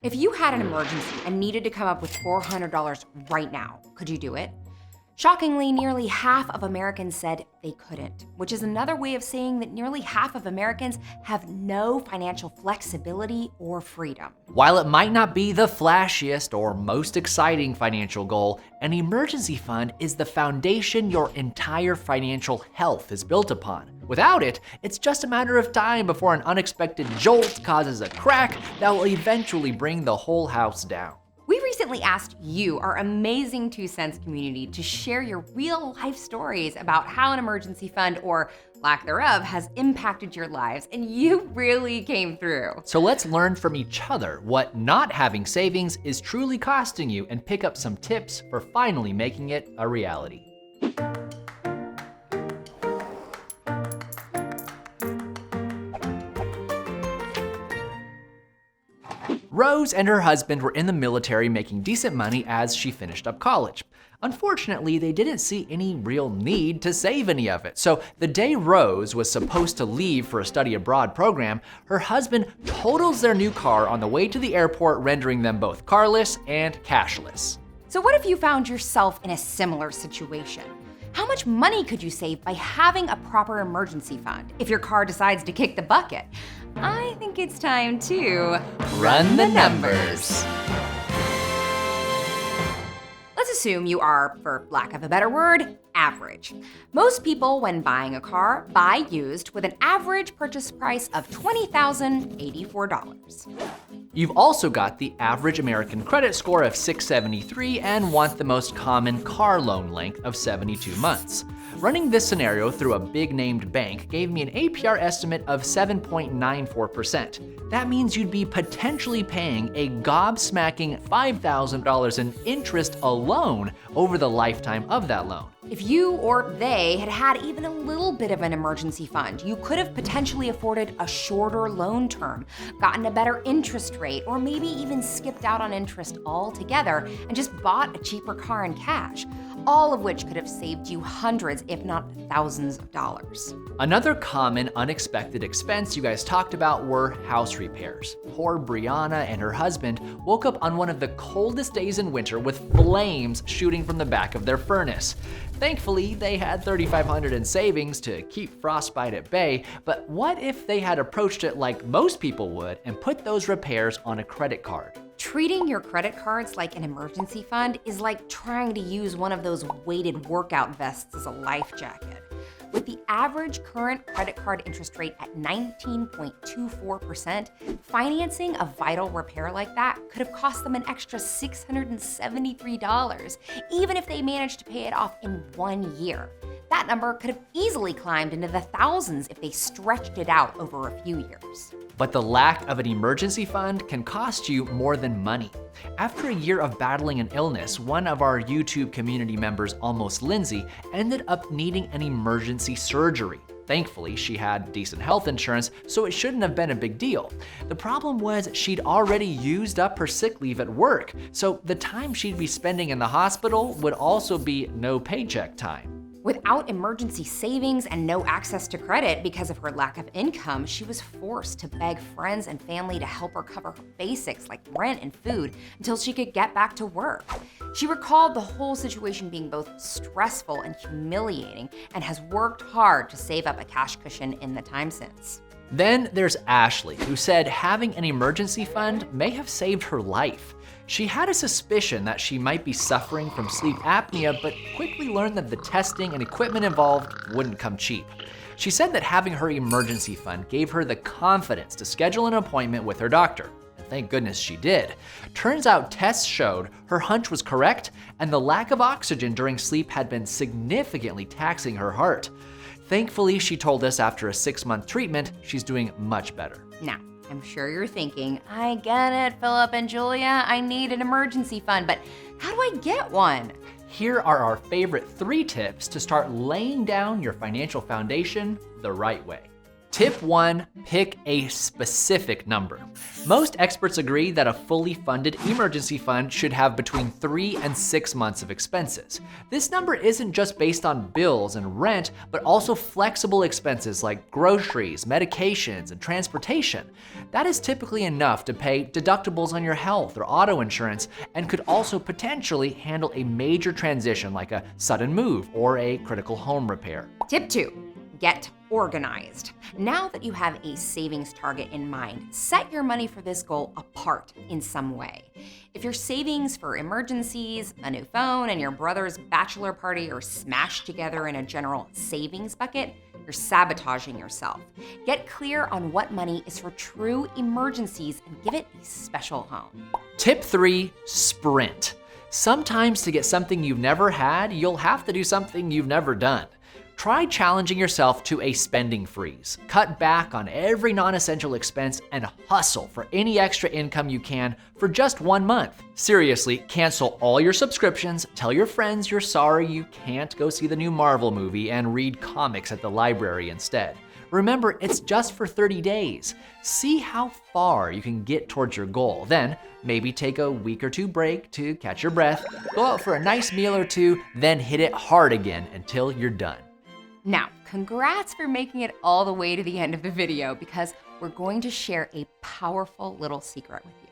If you had an emergency and needed to come up with $400 right now, could you do it? Shockingly, nearly half of Americans said they couldn't, which is another way of saying that nearly half of Americans have no financial flexibility or freedom. While it might not be the flashiest or most exciting financial goal, an emergency fund is the foundation your entire financial health is built upon. Without it, it's just a matter of time before an unexpected jolt causes a crack that will eventually bring the whole house down. We recently asked you, our amazing 2 Cents community, to share your real life stories about how an emergency fund, or lack thereof, has impacted your lives, and you really came through. So let's learn from each other what not having savings is truly costing you and pick up some tips for finally making it a reality. Rose and her husband were in the military making decent money as she finished up college. Unfortunately, they didn't see any real need to save any of it. So the day Rose was supposed to leave for a study abroad program, her husband totals their new car on the way to the airport, rendering them both carless and cashless. So what if you found yourself in a similar situation? How much money could you save by having a proper emergency fund if your car decides to kick the bucket? I think it's time to Run the numbers. Let's assume you are, for lack of a better word, average. Most people, when buying a car, buy used with an average purchase price of $20,084. You've also got the average American credit score of 673 and want the most common car loan length of 72 months. Running this scenario through a big named bank gave me an APR estimate of 7.94%. That means you'd be potentially paying a gobsmacking $5,000 in interest alone over the lifetime of that loan. If you or they had had even a little bit of an emergency fund, you could have potentially afforded a shorter loan term, gotten a better interest rate, or maybe even skipped out on interest altogether and just bought a cheaper car in cash, all of which could have saved you hundreds, if not thousands of dollars. Another common unexpected expense you guys talked about were house repairs. Poor Brianna and her husband woke up on one of the coldest days in winter with flames shooting from the back of their furnace. Thankfully, they had $3,500 in savings to keep frostbite at bay, but what if they had approached it like most people would and put those repairs on a credit card? Treating your credit cards like an emergency fund is like trying to use one of those weighted workout vests as a life jacket. With the average current credit card interest rate at 19.24%, financing a vital repair like that could have cost them an extra $673, even if they managed to pay it off in 1 year. That number could have easily climbed into the thousands if they stretched it out over a few years. But the lack of an emergency fund can cost you more than money. After a year of battling an illness, one of our YouTube community members, Almost Lindsay, ended up needing an emergency surgery. Thankfully, she had decent health insurance, so it shouldn't have been a big deal. The problem was she'd already used up her sick leave at work, so the time she'd be spending in the hospital would also be no paycheck time. Without emergency savings and no access to credit because of her lack of income, she was forced to beg friends and family to help her cover her basics like rent and food until she could get back to work. She recalled the whole situation being both stressful and humiliating and has worked hard to save up a cash cushion in the time since. Then there's Ashley, who said having an emergency fund may have saved her life. She had a suspicion that she might be suffering from sleep apnea, but quickly learned that the testing and equipment involved wouldn't come cheap. She said that having her emergency fund gave her the confidence to schedule an appointment with her doctor. And thank goodness she did. Turns out tests showed her hunch was correct, and the lack of oxygen during sleep had been significantly taxing her heart. Thankfully, she told us after a 6-month treatment, she's doing much better. Now, I'm sure you're thinking, I get it, Philip and Julia, I need an emergency fund, but how do I get one? Here are our favorite 3 tips to start laying down your financial foundation the right way. Tip 1, pick a specific number. Most experts agree that a fully funded emergency fund should have between 3 and 6 months of expenses. This number isn't just based on bills and rent, but also flexible expenses like groceries, medications, and transportation. That is typically enough to pay deductibles on your health or auto insurance, and could also potentially handle a major transition like a sudden move or a critical home repair. Tip 2, get organized. Now that you have a savings target in mind, set your money for this goal apart in some way. If your savings for emergencies, a new phone, and your brother's bachelor party are smashed together in a general savings bucket, you're sabotaging yourself. Get clear on what money is for true emergencies and give it a special home. Tip 3, sprint. Sometimes to get something you've never had, you'll have to do something you've never done. Try challenging yourself to a spending freeze. Cut back on every non-essential expense and hustle for any extra income you can for just 1 month. Seriously, cancel all your subscriptions, tell your friends you're sorry you can't go see the new Marvel movie, and read comics at the library instead. Remember, it's just for 30 days. See how far you can get towards your goal. Then, maybe take a week or 2 break to catch your breath, go out for a nice meal or 2, then hit it hard again until you're done. Now, congrats for making it all the way to the end of the video, because we're going to share a powerful little secret with you.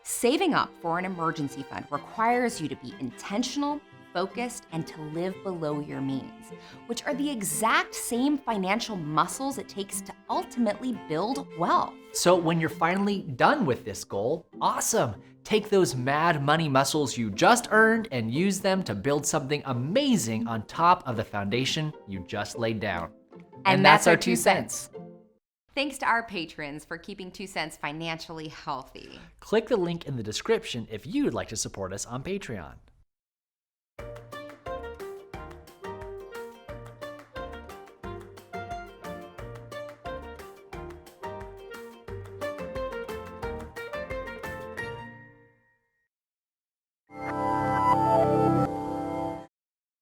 Saving up for an emergency fund requires you to be intentional, focused, and to live below your means, which are the exact same financial muscles it takes to ultimately build wealth. So when you're finally done with this goal, awesome! Take those mad money muscles you just earned and use them to build something amazing on top of the foundation you just laid down. And that's our 2 cents. Thanks to our patrons for keeping 2 cents financially healthy. Click the link in the description if you'd like to support us on Patreon.